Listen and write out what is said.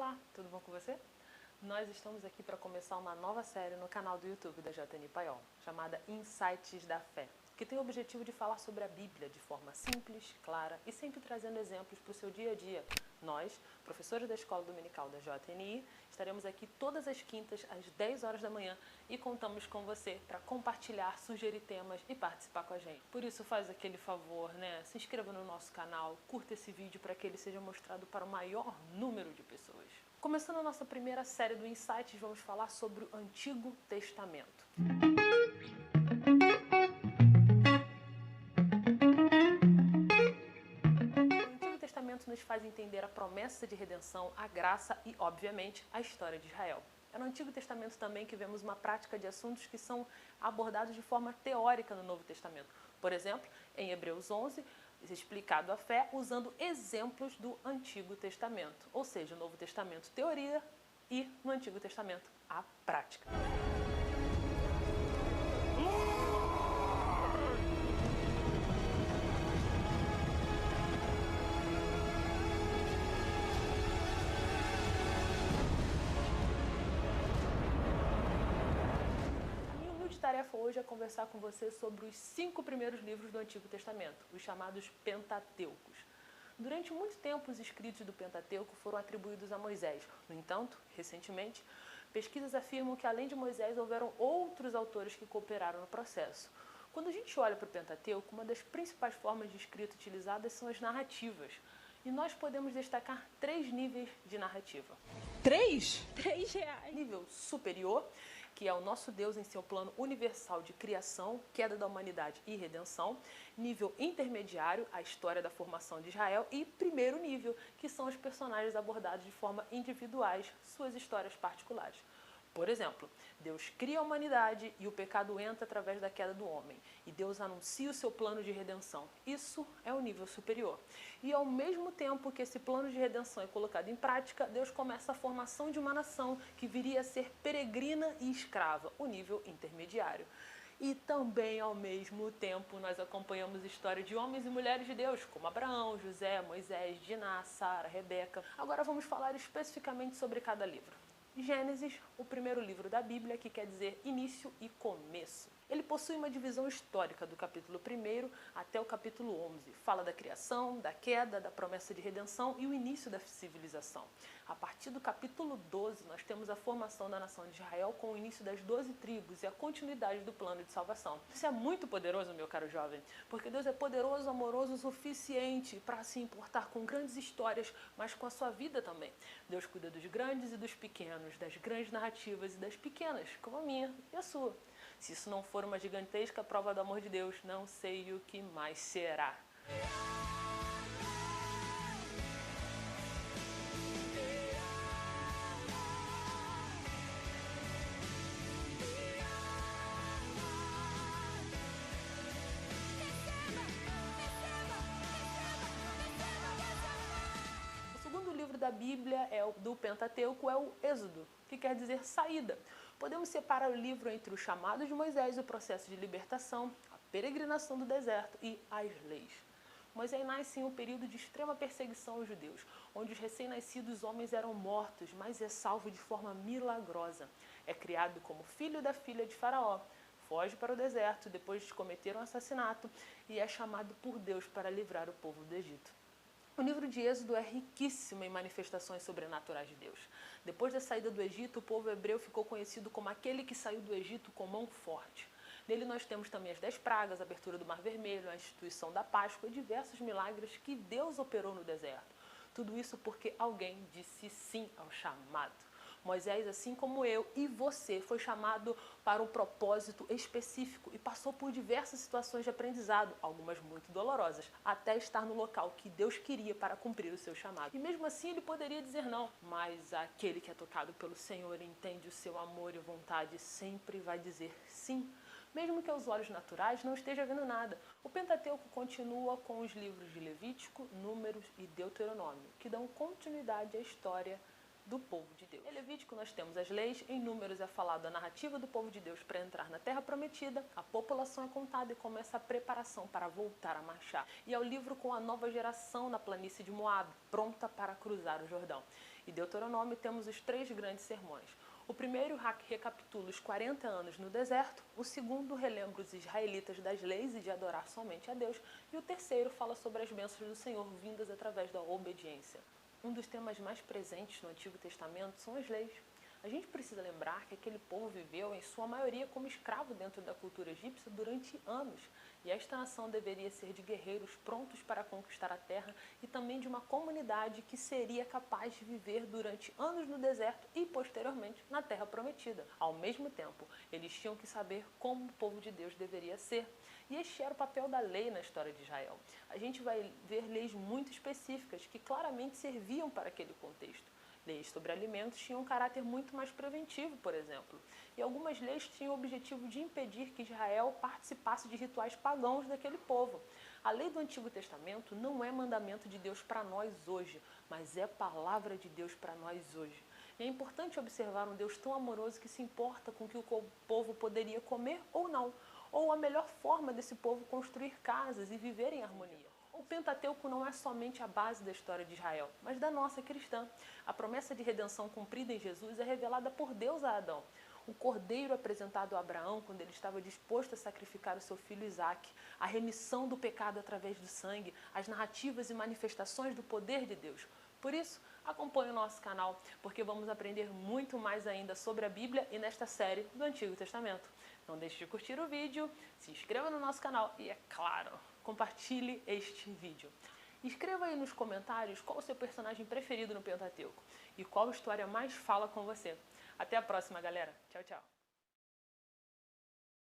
Olá, tudo bom com você? Nós estamos aqui para começar uma nova série no canal do YouTube da JN Paiol, chamada Insights da Fé, que tem o objetivo de falar sobre a Bíblia de forma simples, clara e sempre trazendo exemplos para o seu dia a dia. Nós, professores da Escola Dominical da JNI, estaremos aqui todas as quintas às 10 horas da manhã e contamos com você para compartilhar, sugerir temas e participar com a gente. Por isso, faz aquele favor, né? Se inscreva no nosso canal, curta esse vídeo para que ele seja mostrado para o maior número de pessoas. Começando a nossa primeira série do Insights, vamos falar sobre o Antigo Testamento. O Antigo Testamento nos faz entender a promessa de redenção, a graça e, obviamente, a história de Israel. É no Antigo Testamento também que vemos uma prática de assuntos que são abordados de forma teórica no Novo Testamento. Por exemplo, em Hebreus 11, explicado a fé usando exemplos do Antigo Testamento. Ou seja, o Novo Testamento, teoria, e no Antigo Testamento, a prática. Tarefa hoje é conversar com você sobre os 5 primeiros livros do Antigo Testamento, os chamados Pentateucos. Durante muito tempo, os escritos do Pentateuco foram atribuídos a Moisés. No entanto, recentemente, pesquisas afirmam que além de Moisés, houveram outros autores que cooperaram no processo. Quando a gente olha para o Pentateuco, uma das principais formas de escrita utilizadas são as narrativas. E nós podemos destacar 3 níveis de narrativa. 3? R$3. Nível superior, que é o nosso Deus em seu plano universal de criação, queda da humanidade e redenção. Nível intermediário, a história da formação de Israel. E primeiro nível, que são os personagens abordados de forma individuais, suas histórias particulares. Por exemplo, Deus cria a humanidade e o pecado entra através da queda do homem. E Deus anuncia o seu plano de redenção. Isso é o nível superior. E ao mesmo tempo que esse plano de redenção é colocado em prática, Deus começa a formação de uma nação que viria a ser peregrina e escrava, o nível intermediário. E também, ao mesmo tempo, nós acompanhamos a história de homens e mulheres de Deus, como Abraão, José, Moisés, Diná, Sara, Rebeca. Agora vamos falar especificamente sobre cada livro. Gênesis, o primeiro livro da Bíblia, que quer dizer início e começo. Ele possui uma divisão histórica do capítulo 1 até o capítulo 11. Fala da criação, da queda, da promessa de redenção e o início da civilização. A partir do capítulo 12, nós temos a formação da nação de Israel com o início das 12 tribos e a continuidade do plano de salvação. Isso é muito poderoso, meu caro jovem, porque Deus é poderoso, amoroso o suficiente para se importar com grandes histórias, mas com a sua vida também. Deus cuida dos grandes e dos pequenos, das grandes narrativas e das pequenas, como a minha e a sua. Se isso não for uma gigantesca prova do amor de Deus, não sei o que mais será. O segundo livro da Bíblia, do Pentateuco, é o Êxodo, que quer dizer saída. Podemos separar o livro entre o chamado de Moisés, o processo de libertação, a peregrinação do deserto e as leis. Moisés nasce em um período de extrema perseguição aos judeus, onde os recém-nascidos homens eram mortos, mas é salvo de forma milagrosa. É criado como filho da filha de Faraó, foge para o deserto depois de cometer um assassinato e é chamado por Deus para livrar o povo do Egito. O livro de Êxodo é riquíssimo em manifestações sobrenaturais de Deus. Depois da saída do Egito, o povo hebreu ficou conhecido como aquele que saiu do Egito com mão forte. Nele nós temos também as 10 pragas, a abertura do Mar Vermelho, a instituição da Páscoa e diversos milagres que Deus operou no deserto. Tudo isso porque alguém disse sim ao chamado. Moisés, assim como eu e você, foi chamado para um propósito específico e passou por diversas situações de aprendizado, algumas muito dolorosas, até estar no local que Deus queria para cumprir o seu chamado. E mesmo assim ele poderia dizer não, mas aquele que é tocado pelo Senhor e entende o seu amor e vontade sempre vai dizer sim, mesmo que aos olhos naturais não esteja vendo nada. O Pentateuco continua com os livros de Levítico, Números e Deuteronômio, que dão continuidade à história do povo de Deus. Em Levítico nós temos as leis, em Números é falado a narrativa do povo de Deus para entrar na terra prometida, a população é contada e começa a preparação para voltar a marchar. E é o livro com a nova geração na planície de Moabe, pronta para cruzar o Jordão. E Deuteronômio temos os 3 grandes sermões. O primeiro recapitula os 40 anos no deserto, o segundo relembra os israelitas das leis e de adorar somente a Deus, e o terceiro fala sobre as bênçãos do Senhor vindas através da obediência. Um dos temas mais presentes no Antigo Testamento são as leis. A gente precisa lembrar que aquele povo viveu, em sua maioria, como escravo dentro da cultura egípcia durante anos. E esta nação deveria ser de guerreiros prontos para conquistar a terra e também de uma comunidade que seria capaz de viver durante anos no deserto e, posteriormente, na terra prometida. Ao mesmo tempo, eles tinham que saber como o povo de Deus deveria ser. E este era o papel da lei na história de Israel. A gente vai ver leis muito específicas que claramente serviam para aquele contexto. Leis sobre alimentos tinham um caráter muito mais preventivo, por exemplo. E algumas leis tinham o objetivo de impedir que Israel participasse de rituais pagãos daquele povo. A lei do Antigo Testamento não é mandamento de Deus para nós hoje, mas é palavra de Deus para nós hoje. E é importante observar um Deus tão amoroso que se importa com o que o povo poderia comer ou não, ou a melhor forma desse povo construir casas e viver em harmonia. O Pentateuco não é somente a base da história de Israel, mas da nossa cristã. A promessa de redenção cumprida em Jesus é revelada por Deus a Adão. O cordeiro apresentado a Abraão quando ele estava disposto a sacrificar o seu filho Isaque, a remissão do pecado através do sangue, as narrativas e manifestações do poder de Deus. Por isso, acompanhe o nosso canal, porque vamos aprender muito mais ainda sobre a Bíblia e nesta série do Antigo Testamento. Não deixe de curtir o vídeo, se inscreva no nosso canal e, é claro, compartilhe este vídeo. Escreva aí nos comentários qual o seu personagem preferido no Pentateuco e qual história mais fala com você. Até a próxima, galera. Tchau, tchau.